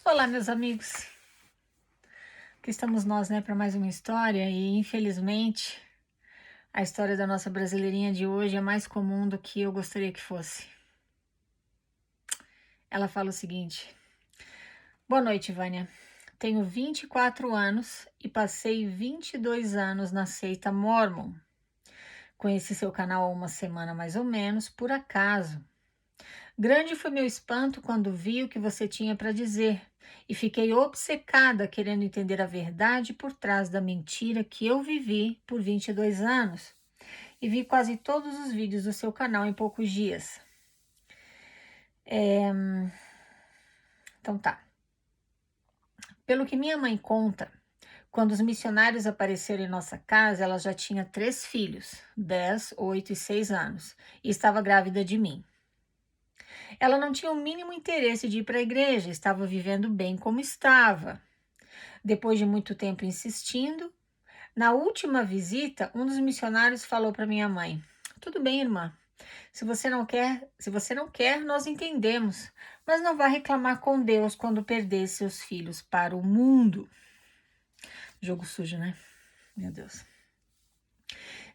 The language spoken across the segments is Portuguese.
Olá, meus amigos. Aqui estamos nós, né, para mais uma história e infelizmente a história da nossa brasileirinha de hoje é mais comum do que eu gostaria que fosse. Ela fala o seguinte: Boa noite, Vânia. Tenho 24 anos e passei 22 anos na seita Mormon. Conheci seu canal há uma semana mais ou menos, por acaso. Grande foi meu espanto quando vi o que você tinha para dizer e fiquei obcecada querendo entender a verdade por trás da mentira que eu vivi por 22 anos e vi quase todos os vídeos do seu canal em poucos dias. Então tá. Pelo que minha mãe conta, quando os missionários apareceram em nossa casa, ela já tinha 3 filhos, 10, 8 e 6 anos, e estava grávida de mim. Ela não tinha o mínimo interesse de ir para a igreja, estava vivendo bem como estava. Depois de muito tempo insistindo, na última visita, um dos missionários falou para minha mãe: Tudo bem, irmã. Se você não quer, nós entendemos, mas não vá reclamar com Deus quando perder seus filhos para o mundo. Jogo sujo, né? Meu Deus.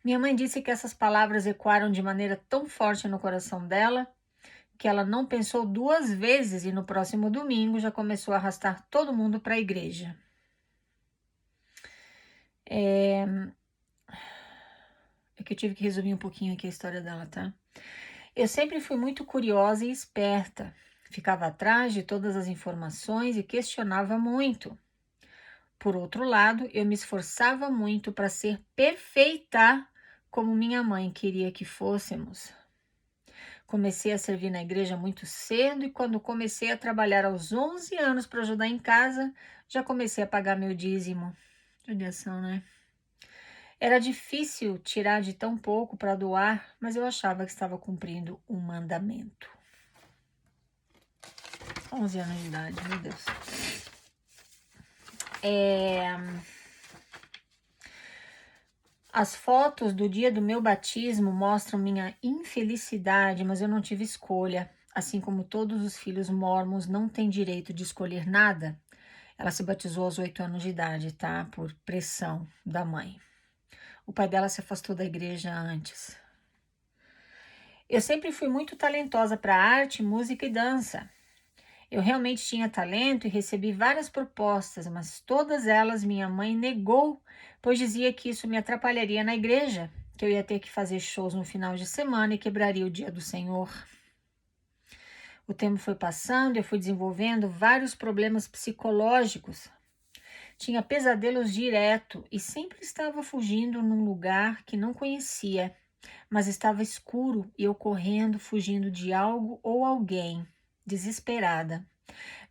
Minha mãe disse que essas palavras ecoaram de maneira tão forte no coração dela que ela não pensou 2 vezes e no próximo domingo já começou a arrastar todo mundo para a igreja. É que eu tive que resumir um pouquinho aqui a história dela, tá? Eu sempre fui muito curiosa e esperta. Ficava atrás de todas as informações e questionava muito. Por outro lado, eu me esforçava muito para ser perfeita como minha mãe queria que fôssemos. Comecei a servir na igreja muito cedo e quando comecei a trabalhar aos 11 anos para ajudar em casa, já comecei a pagar meu dízimo. Judiação, né? Era difícil tirar de tão pouco para doar, mas eu achava que estava cumprindo um mandamento. 11 anos de idade, meu Deus. As fotos do dia do meu batismo mostram minha infelicidade, mas eu não tive escolha. Assim como todos os filhos mormons não têm direito de escolher nada. Ela se batizou aos 8 anos de idade, tá? Por pressão da mãe. O pai dela se afastou da igreja antes. Eu sempre fui muito talentosa para arte, música e dança. Eu realmente tinha talento e recebi várias propostas, mas todas elas minha mãe negou, pois dizia que isso me atrapalharia na igreja, que eu ia ter que fazer shows no final de semana e quebraria o dia do Senhor. O tempo foi passando e eu fui desenvolvendo vários problemas psicológicos. Tinha pesadelos direto e sempre estava fugindo num lugar que não conhecia, mas estava escuro e eu correndo, fugindo de algo ou alguém, desesperada.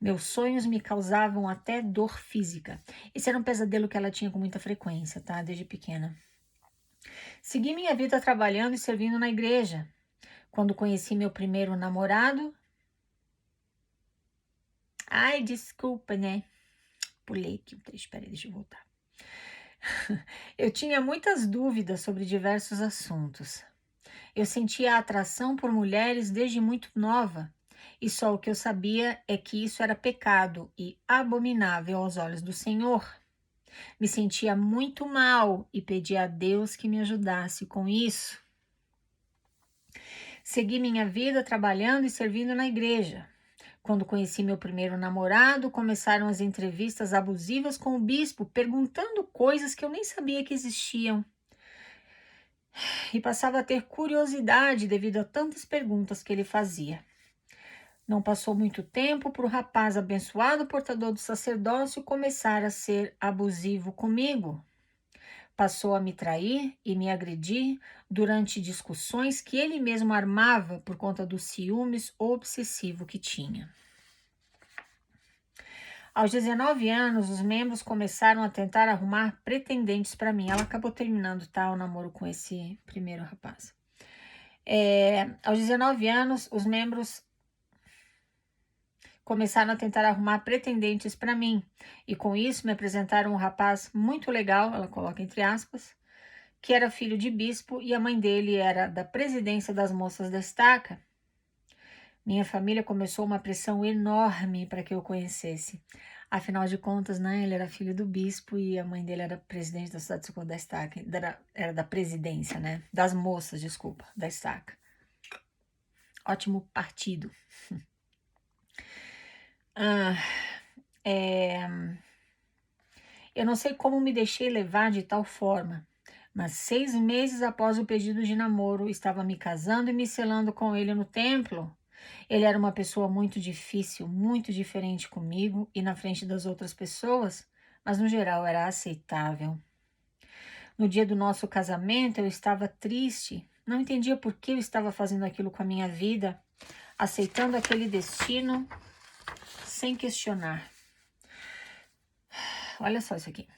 Meus sonhos me causavam até dor física. Esse era um pesadelo que ela tinha com muita frequência, tá? Desde pequena. Segui minha vida trabalhando e servindo na igreja. Quando conheci meu primeiro namorado... Ai, desculpa, né? Pulei aqui o trecho, peraí, deixa eu voltar. Eu tinha muitas dúvidas sobre diversos assuntos. Eu sentia atração por mulheres desde muito nova, e só o que eu sabia é que isso era pecado e abominável aos olhos do Senhor. Me sentia muito mal e pedi a Deus que me ajudasse com isso. Segui minha vida trabalhando e servindo na igreja. Quando conheci meu primeiro namorado, começaram as entrevistas abusivas com o bispo, perguntando coisas que eu nem sabia que existiam. E passava a ter curiosidade devido a tantas perguntas que ele fazia. Não passou muito tempo para o rapaz abençoado portador do sacerdócio começar a ser abusivo comigo. Passou a me trair e me agredir durante discussões que ele mesmo armava por conta do ciúmes obsessivo que tinha. Aos 19 anos, os membros começaram a tentar arrumar pretendentes para mim. Ela acabou terminando, tá, o namoro com esse primeiro rapaz. Aos 19 anos, os membros começaram a tentar arrumar pretendentes para mim. E com isso me apresentaram um rapaz muito legal, ela coloca entre aspas, que era filho de bispo e a mãe dele era da presidência das moças da estaca. Minha família começou uma pressão enorme para que eu o conhecesse. Afinal de contas, né, ele era filho do bispo e a mãe dele era presidente da cidade da estaca, era da presidência, né? Das moças, desculpa, da estaca. Ótimo partido. Ah, eu não sei como me deixei levar de tal forma, mas 6 meses após o pedido de namoro, estava me casando e me selando com ele no templo. Ele era uma pessoa muito difícil, muito diferente comigo e na frente das outras pessoas, mas no geral era aceitável. No dia do nosso casamento, eu estava triste, não entendia por que eu estava fazendo aquilo com a minha vida, aceitando aquele destino sem questionar. Olha só isso aqui.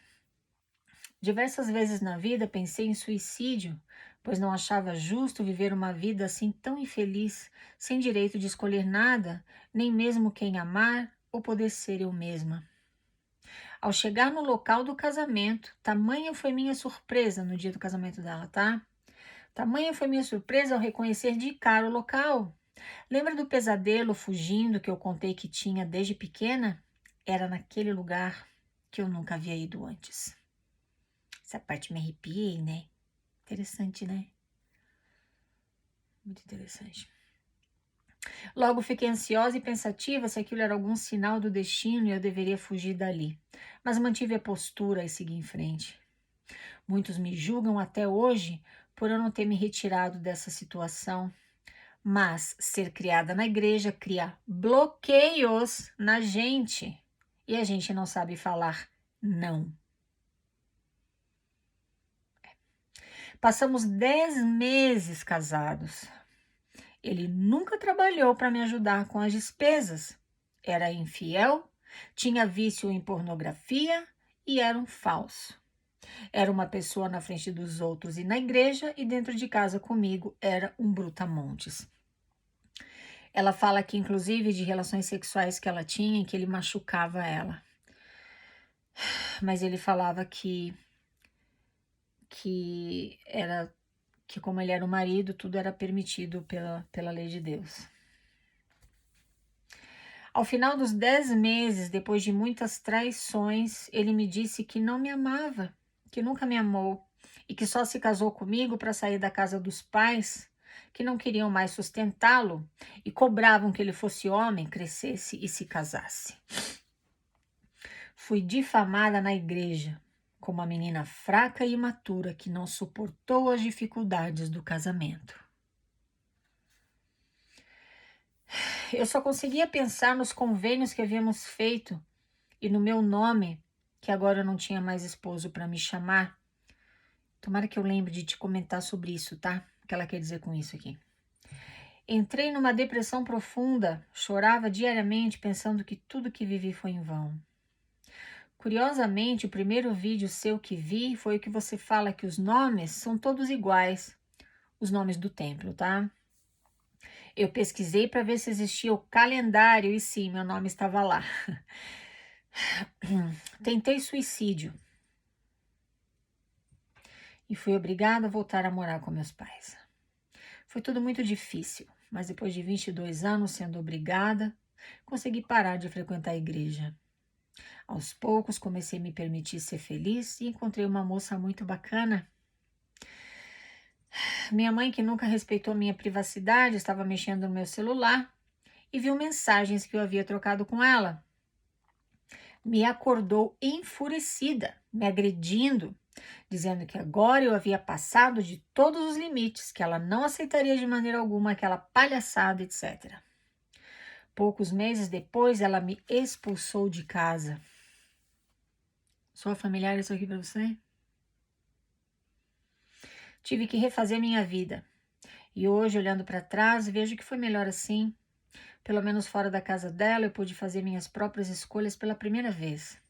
Diversas vezes na vida pensei em suicídio, pois não achava justo viver uma vida assim tão infeliz, sem direito de escolher nada, nem mesmo quem amar ou poder ser eu mesma. Ao chegar no local do casamento, tamanha foi minha surpresa no dia do casamento dela, tá? Tamanha foi minha surpresa ao reconhecer de cara o local. Lembra do pesadelo fugindo que eu contei que tinha desde pequena? Era naquele lugar que eu nunca havia ido antes. Essa parte me arrepiei, né? Interessante, né? Muito interessante. Logo fiquei ansiosa e pensativa se aquilo era algum sinal do destino e eu deveria fugir dali. Mas mantive a postura e segui em frente. Muitos me julgam até hoje por eu não ter me retirado dessa situação. Mas ser criada na igreja cria bloqueios na gente. E a gente não sabe falar não. Passamos 10 meses casados. Ele nunca trabalhou para me ajudar com as despesas. Era infiel, tinha vício em pornografia e era um falso. Era uma pessoa na frente dos outros e na igreja, e dentro de casa comigo era um brutamontes. Ela fala aqui, inclusive, de relações sexuais que ela tinha e que ele machucava ela. Mas ele falava que era que como ele era o marido, tudo era permitido pela lei de Deus. Ao final dos 10 meses, depois de muitas traições, ele me disse que não me amava, que nunca me amou e que só se casou comigo para sair da casa dos pais, que não queriam mais sustentá-lo e cobravam que ele fosse homem, crescesse e se casasse. Fui difamada na igreja como uma menina fraca e imatura que não suportou as dificuldades do casamento. Eu só conseguia pensar nos convênios que havíamos feito e no meu nome, que agora eu não tinha mais esposo para me chamar. Tomara que eu lembre de te comentar sobre isso, tá? O que ela quer dizer com isso aqui. Entrei numa depressão profunda, chorava diariamente pensando que tudo que vivi foi em vão. Curiosamente, o primeiro vídeo seu que vi foi o que você fala que os nomes são todos iguais, os nomes do templo, tá? Eu pesquisei para ver se existia o calendário e sim, meu nome estava lá. Tentei suicídio e fui obrigada a voltar a morar com meus pais. Foi tudo muito difícil, mas depois de 22 anos sendo obrigada, consegui parar de frequentar a igreja. Aos poucos comecei a me permitir ser feliz e encontrei uma moça muito bacana. Minha mãe, que nunca respeitou minha privacidade, estava mexendo no meu celular e viu mensagens que eu havia trocado com ela. Me acordou enfurecida, me agredindo, dizendo que agora eu havia passado de todos os limites, que ela não aceitaria de maneira alguma aquela palhaçada, etc. Poucos meses depois, ela me expulsou de casa. Sou familiar isso aqui para você? Tive que refazer minha vida. E hoje, olhando para trás, vejo que foi melhor assim. Pelo menos fora da casa dela, eu pude fazer minhas próprias escolhas pela primeira vez.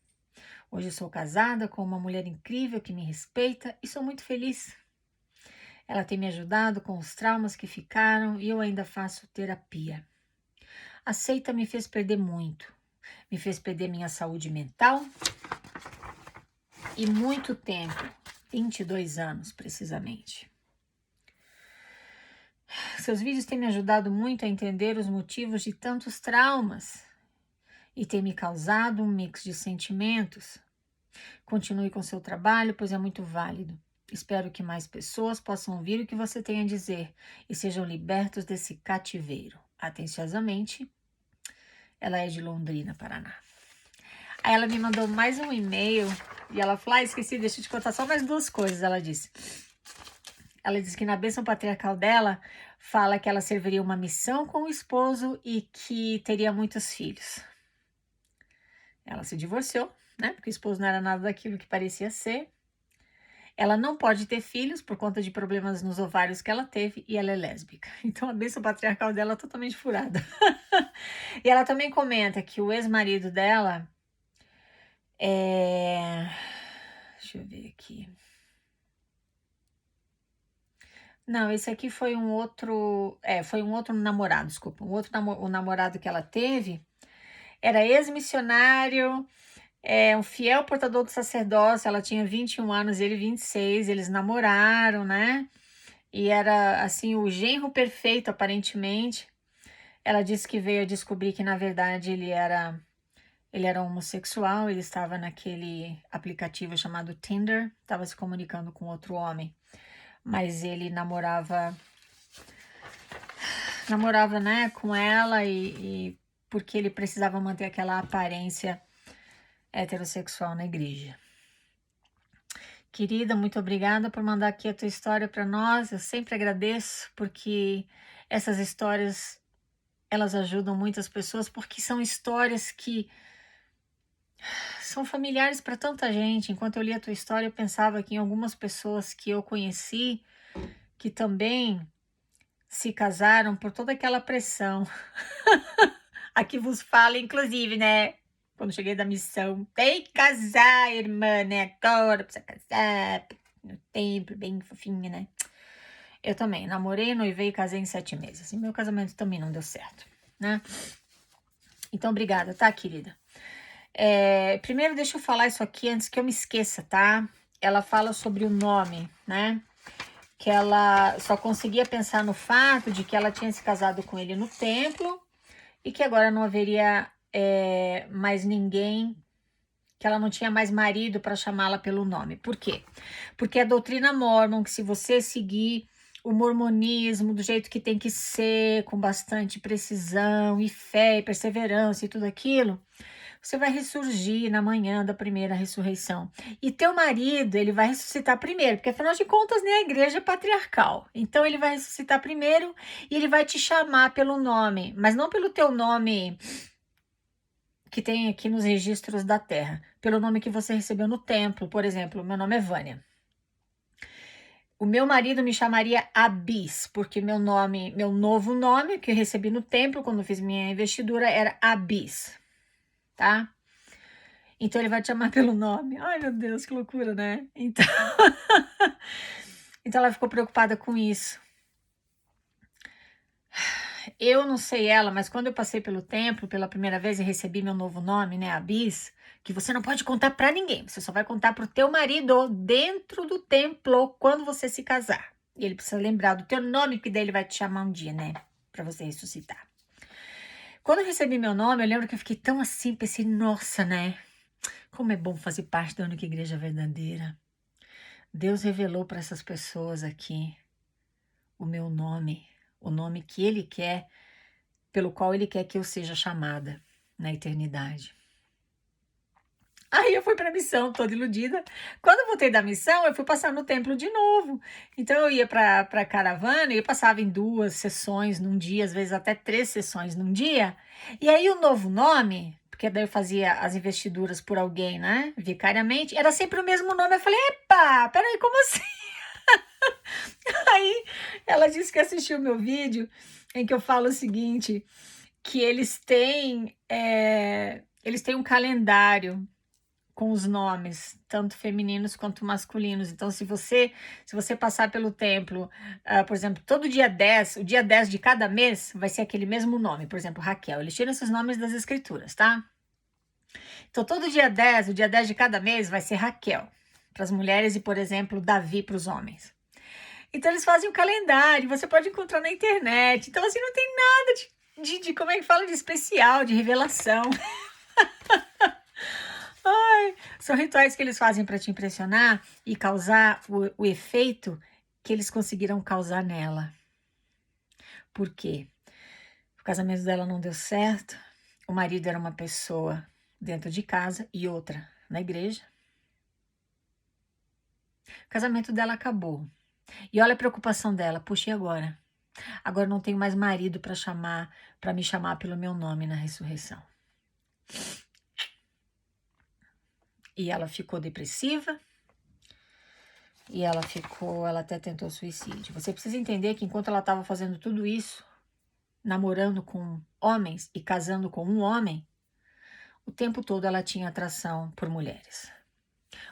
Hoje sou casada com uma mulher incrível que me respeita e sou muito feliz. Ela tem me ajudado com os traumas que ficaram e eu ainda faço terapia. A seita me fez perder muito. Me fez perder minha saúde mental e muito tempo, 22 anos precisamente. Seus vídeos têm me ajudado muito a entender os motivos de tantos traumas e têm me causado um mix de sentimentos. Continue com seu trabalho, pois é muito válido. Espero que mais pessoas possam ouvir o que você tem a dizer e sejam libertos desse cativeiro. Atenciosamente, ela é de Londrina, Paraná. Aí ela me mandou mais um e-mail e ela falou: esqueci, deixa eu te contar só mais duas coisas. Ela disse que na bênção patriarcal dela fala que ela serviria uma missão com o esposo e que teria muitos filhos. Ela se divorciou, né? Porque o esposo não era nada daquilo que parecia ser. Ela não pode ter filhos por conta de problemas nos ovários que ela teve e ela é lésbica. Então a bênção patriarcal dela é totalmente furada. E ela também comenta que o ex-marido dela Deixa eu ver aqui. Não, esse aqui foi um outro. Foi um outro namorado, desculpa. O namorado que ela teve era ex-missionário, um fiel portador do sacerdócio. Ela tinha 21 anos, ele 26. Eles namoraram, né? E era assim o genro perfeito, aparentemente. Ela disse que veio a descobrir que, na verdade, ele era homossexual, ele estava naquele aplicativo chamado Tinder, estava se comunicando com outro homem, mas ele namorava, né, com ela e porque ele precisava manter aquela aparência heterossexual na igreja. Querida, muito obrigada por mandar aqui a tua história para nós. Eu sempre agradeço porque essas histórias elas ajudam muitas pessoas, porque são histórias que são familiares para tanta gente. Enquanto eu lia a tua história, eu pensava que em algumas pessoas que eu conheci que também se casaram por toda aquela pressão. Aqui vos falo, inclusive, né? Quando cheguei da missão, tem que casar, irmã, né? Agora precisa casar, no tempo, bem fofinha, né? Eu também namorei, noivei e casei em 7 meses. E meu casamento também não deu certo, né? Então, obrigada, tá, querida? Primeiro, deixa eu falar isso aqui antes que eu me esqueça, tá? Ela fala sobre o nome, né? Que ela só conseguia pensar no fato de que ela tinha se casado com ele no templo e que agora não haveria mais ninguém, que ela não tinha mais marido para chamá-la pelo nome. Por quê? Porque a doutrina mórmon, que se você seguir o mormonismo do jeito que tem que ser, com bastante precisão e fé e perseverança e tudo aquilo, você vai ressurgir na manhã da primeira ressurreição. E teu marido, ele vai ressuscitar primeiro, porque afinal de contas, né, a igreja é patriarcal. Então ele vai ressuscitar primeiro e ele vai te chamar pelo nome, mas não pelo teu nome que tem aqui nos registros da terra, pelo nome que você recebeu no templo. Por exemplo, meu nome é Vânia. O meu marido me chamaria Abis, porque meu novo nome que eu recebi no templo quando fiz minha investidura era Abis, tá? Então ele vai te chamar pelo nome. Ai, meu Deus, que loucura, né? Então, então ela ficou preocupada com isso. Eu não sei ela, mas quando eu passei pelo templo pela primeira vez e recebi meu novo nome, né, Abis, que você não pode contar pra ninguém, você só vai contar pro teu marido dentro do templo quando você se casar. E ele precisa lembrar do teu nome, que daí ele vai te chamar um dia, né, pra você ressuscitar. Quando eu recebi meu nome, eu lembro que eu fiquei tão assim, pensei, nossa, né, como é bom fazer parte da única igreja verdadeira. Deus revelou para essas pessoas aqui o meu nome, o nome que Ele quer, pelo qual Ele quer que eu seja chamada na eternidade. Aí eu fui para a missão, toda iludida. Quando eu voltei da missão, eu fui passar no templo de novo. Então eu ia para a caravana e eu passava em 2 sessões num dia, às vezes até 3 sessões num dia. E aí o novo nome, porque daí eu fazia as investiduras por alguém, né, vicariamente, era sempre o mesmo nome. Eu falei, epa, peraí, como assim? Aí ela disse que assistiu o meu vídeo em que eu falo o seguinte, que eles têm um calendário com os nomes, tanto femininos quanto masculinos. Então, se você passar pelo templo, por exemplo, todo dia 10, o dia 10 de cada mês vai ser aquele mesmo nome. Por exemplo, Raquel. Eles tiram esses nomes das escrituras, tá? Então, todo dia 10, o dia 10 de cada mês vai ser Raquel para as mulheres e, por exemplo, Davi para os homens. Então eles fazem o calendário, você pode encontrar na internet. Então assim, não tem nada de como é que fala, de especial, de revelação. Ai, são rituais que eles fazem para te impressionar e causar o efeito que eles conseguiram causar nela. Por quê? O casamento dela não deu certo, o marido era uma pessoa dentro de casa e outra na igreja. O casamento dela acabou. E olha a preocupação dela, puxa, e agora? Agora não tenho mais marido para me chamar pelo meu nome na ressurreição. E ela ficou depressiva, e ela até tentou suicídio. Você precisa entender que enquanto ela estava fazendo tudo isso, namorando com homens e casando com um homem, o tempo todo ela tinha atração por mulheres.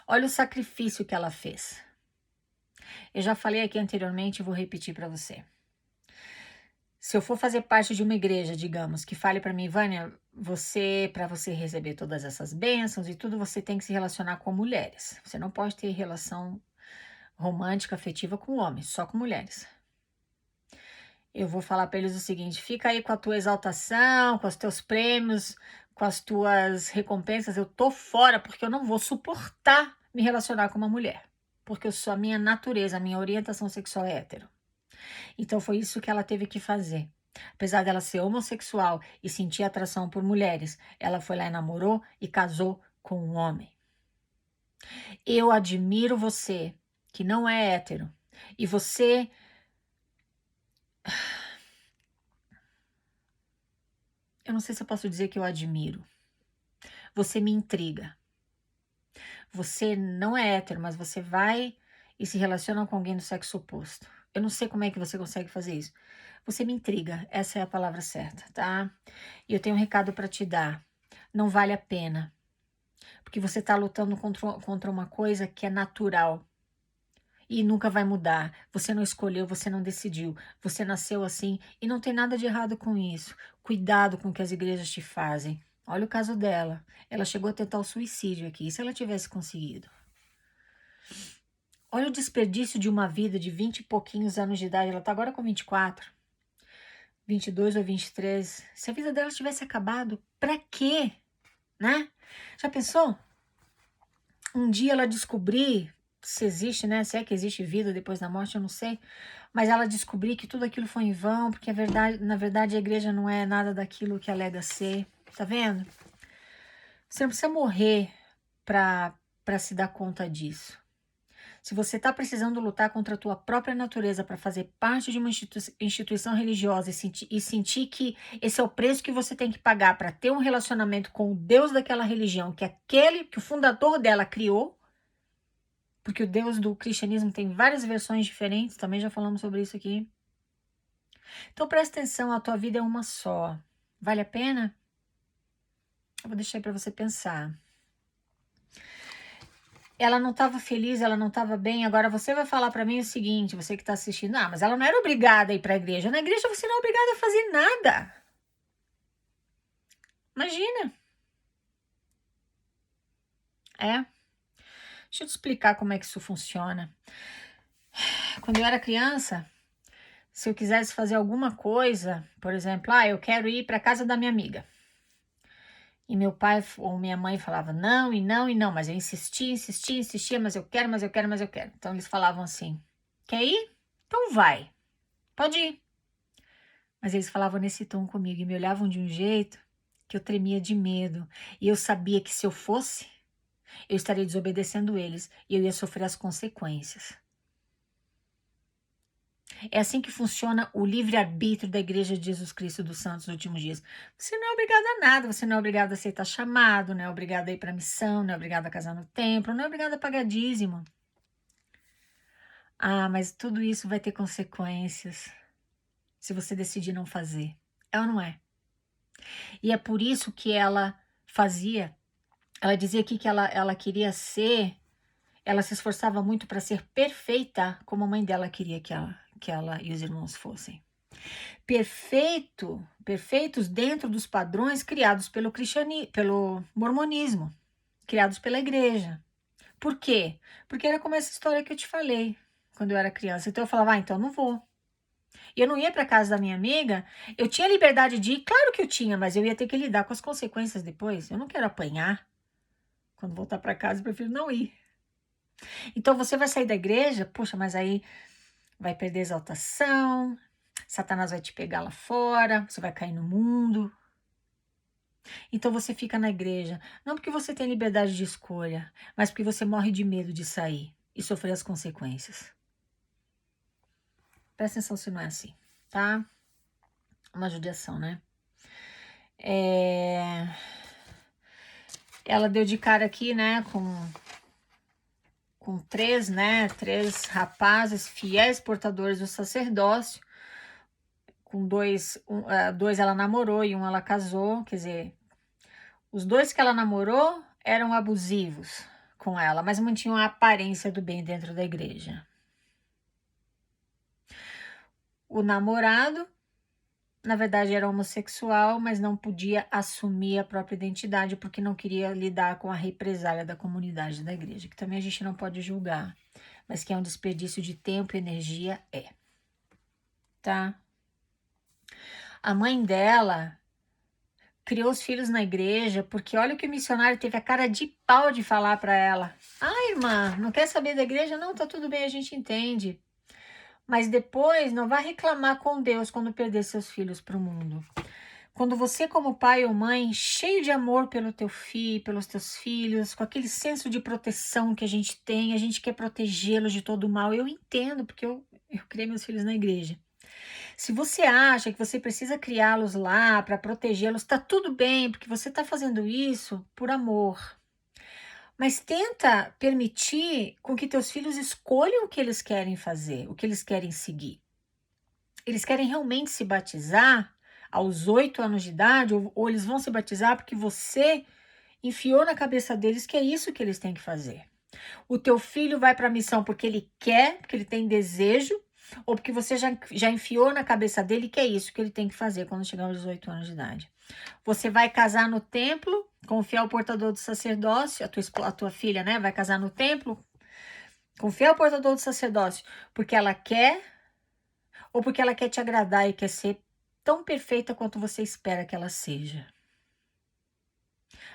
Olha o sacrifício que ela fez. Eu já falei aqui anteriormente e vou repetir para você. Se eu for fazer parte de uma igreja, digamos, que fale para mim, Vânia, para você receber todas essas bênçãos e tudo, você tem que se relacionar com mulheres. Você não pode ter relação romântica, afetiva com homens, só com mulheres. Eu vou falar para eles o seguinte: fica aí com a tua exaltação, com os teus prêmios, com as tuas recompensas. Eu tô fora porque eu não vou suportar me relacionar com uma mulher, porque a minha natureza, a minha orientação sexual é hétero. Então foi isso que ela teve que fazer. Apesar dela ser homossexual e sentir atração por mulheres, ela foi lá e namorou e casou com um homem. Eu admiro você que não é hétero e você eu não sei se eu posso dizer que eu admiro. Você me intriga. Você não é hétero, mas você vai e se relaciona com alguém do sexo oposto. Eu não sei como é que você consegue fazer isso. Você me intriga, essa é a palavra certa, tá? E eu tenho um recado para te dar. Não vale a pena. Porque você está lutando contra uma coisa que é natural. E nunca vai mudar. Você não escolheu, você não decidiu. Você nasceu assim e não tem nada de errado com isso. Cuidado com o que as igrejas te fazem. Olha o caso dela. Ela chegou a tentar o suicídio aqui. E se ela tivesse conseguido? Olha o desperdício de uma vida de 20 e pouquinhos anos de idade. Ela está agora com 24, 22 ou 23. Se a vida dela tivesse acabado, pra quê? Né? Já pensou? Um dia ela descobrir se existe, né? Se é que existe vida depois da morte, eu não sei. Mas ela descobrir que tudo aquilo foi em vão, porque na verdade a igreja não é nada daquilo que alega ser. Tá vendo? Você não precisa morrer para se dar conta disso. Se você está precisando lutar contra a tua própria natureza para fazer parte de uma instituição religiosa e sentir que esse é o preço que você tem que pagar para ter um relacionamento com o Deus daquela religião, que o fundador dela criou, porque o Deus do cristianismo tem várias versões diferentes, também já falamos sobre isso aqui. Então presta atenção, a tua vida é uma só. Vale a pena? Eu vou deixar aí para você pensar. Ela não estava feliz, ela não estava bem. Agora você vai falar para mim o seguinte, você que está assistindo, mas ela não era obrigada a ir para a igreja. Na igreja você não é obrigada a fazer nada. Imagina. Deixa eu te explicar como é que isso funciona. Quando eu era criança, se eu quisesse fazer alguma coisa, por exemplo, eu quero ir para casa da minha amiga. E meu pai ou minha mãe falava não, e não, e não. Mas eu insistia, mas eu quero. Então eles falavam assim, quer ir? Então vai, pode ir. Mas eles falavam nesse tom comigo e me olhavam de um jeito que eu tremia de medo. E eu sabia que se eu fosse, eu estaria desobedecendo eles e eu ia sofrer as consequências. É assim que funciona o livre-arbítrio da Igreja de Jesus Cristo dos Santos dos Últimos Dias. Você não é obrigado a nada, você não é obrigado a aceitar chamado, não é obrigado a ir para a missão, não é obrigado a casar no templo, não é obrigado a pagar dízimo. Mas tudo isso vai ter consequências se você decidir não fazer. É ou não é? E é por isso que ela fazia, ela dizia aqui que ela queria ser, ela se esforçava muito para ser perfeita como a mãe dela queria que ela e os irmãos fossem. Perfeitos dentro dos padrões criados pelo mormonismo, criados pela igreja. Por quê? Porque era como essa história que eu te falei. quando eu era criança. Então eu falava, então não vou. E eu não ia para casa da minha amiga, eu tinha liberdade de ir, claro que eu tinha, mas eu ia ter que lidar com as consequências depois. Eu não quero apanhar. Quando voltar para casa, eu prefiro não ir. Então você vai sair da igreja, poxa, mas aí vai perder a exaltação, Satanás vai te pegar lá fora, você vai cair no mundo. Então você fica na igreja, não porque você tem liberdade de escolha, mas porque você morre de medo de sair e sofrer as consequências. Presta atenção se não é assim, tá? Uma judiação, né? Ela deu de cara aqui, né, com três, né, três rapazes fiéis portadores do sacerdócio, com dois ela namorou e um ela casou, quer dizer, os dois que ela namorou eram abusivos com ela, mas mantinham a aparência do bem dentro da igreja. O namorado, na verdade, era homossexual, mas não podia assumir a própria identidade porque não queria lidar com a represália da comunidade da igreja, que também a gente não pode julgar, mas que é um desperdício de tempo e energia, tá? A mãe dela criou os filhos na igreja porque olha o que o missionário teve a cara de pau de falar para ela. Ah, irmã, não quer saber da igreja? Não, tá tudo bem, a gente entende. Mas depois não vá reclamar com Deus quando perder seus filhos para o mundo. Quando você, como pai ou mãe, cheio de amor pelo teu filho, pelos teus filhos, com aquele senso de proteção que a gente tem, a gente quer protegê-los de todo o mal. Eu entendo, porque eu criei meus filhos na igreja. Se você acha que você precisa criá-los lá para protegê-los, tá tudo bem, porque você está fazendo isso por amor. Mas tenta permitir com que teus filhos escolham o que eles querem fazer, o que eles querem seguir. Eles querem realmente se batizar aos 8 anos de idade, ou eles vão se batizar porque você enfiou na cabeça deles que é isso que eles têm que fazer. O teu filho vai para a missão porque ele quer, porque ele tem desejo, ou porque você já enfiou na cabeça dele que é isso que ele tem que fazer quando chegar aos 18 anos de idade. Você vai casar no templo com o fiel portador do sacerdócio, a tua filha, né, vai casar no templo com o fiel portador do sacerdócio, porque ela quer ou porque ela quer te agradar e quer ser tão perfeita quanto você espera que ela seja.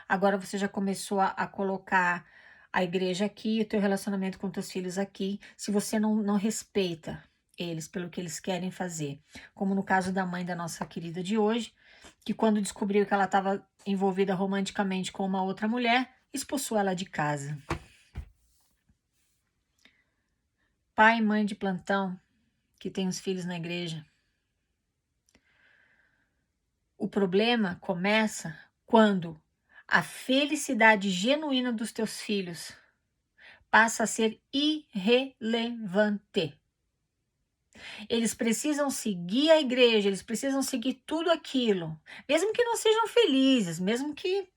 Agora você já começou a colocar a igreja aqui, o teu relacionamento com teus filhos aqui, se você não respeita eles pelo que eles querem fazer. Como no caso da mãe da nossa querida de hoje, que quando descobriu que ela estava envolvida romanticamente com uma outra mulher, expulsou ela de casa. Pai e mãe de plantão que tem os filhos na igreja. O problema começa quando a felicidade genuína dos teus filhos passa a ser irrelevante. Eles precisam seguir a igreja, eles precisam seguir tudo aquilo, mesmo que não sejam felizes, mesmo que...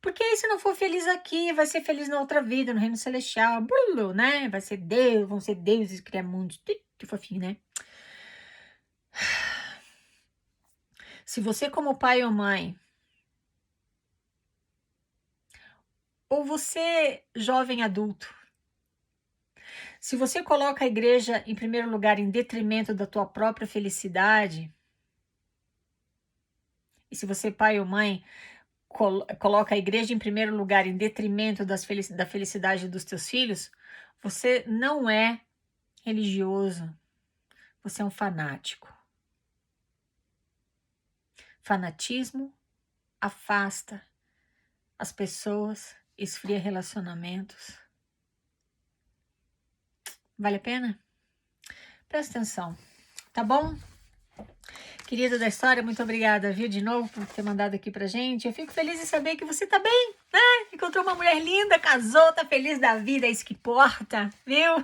Porque aí se não for feliz aqui, vai ser feliz na outra vida, no reino celestial, né? Vai ser Deus, vão ser deuses, criar mundos, que fofinho, né? Se você como pai ou mãe, ou você jovem adulto, se você coloca a igreja em primeiro lugar em detrimento da tua própria felicidade, e se você pai ou mãe coloca a igreja em primeiro lugar em detrimento da felicidade dos teus filhos, você não é religioso, você é um fanático. Fanatismo afasta as pessoas, esfria relacionamentos. Vale a pena? Presta atenção, tá bom? Querida da história, muito obrigada, viu, de novo, por ter mandado aqui pra gente. Eu fico feliz em saber que você tá bem, né? Encontrou uma mulher linda, casou, tá feliz da vida, é isso que importa, viu?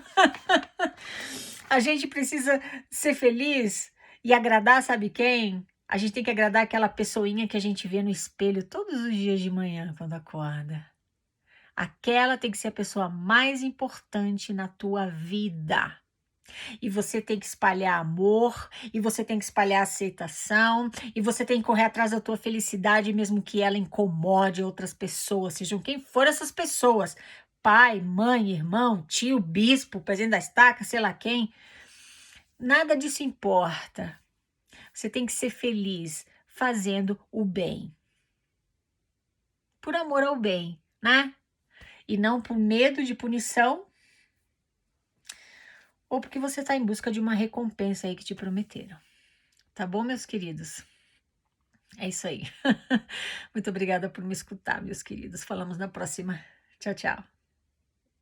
A gente precisa ser feliz e agradar, sabe quem? A gente tem que agradar aquela pessoinha que a gente vê no espelho todos os dias de manhã, quando acorda. Aquela tem que ser a pessoa mais importante na tua vida. E você tem que espalhar amor, e você tem que espalhar aceitação, e você tem que correr atrás da tua felicidade, mesmo que ela incomode outras pessoas, sejam quem for essas pessoas. pai, mãe, irmão, tio, bispo, presidente da estaca, sei lá quem. Nada disso importa. Você tem que ser feliz fazendo o bem. Por amor ao bem, né? E não por medo de punição ou porque você está em busca de uma recompensa aí que te prometeram. Tá bom, meus queridos? É isso aí. Muito obrigada por me escutar, meus queridos. Falamos na próxima. Tchau, tchau.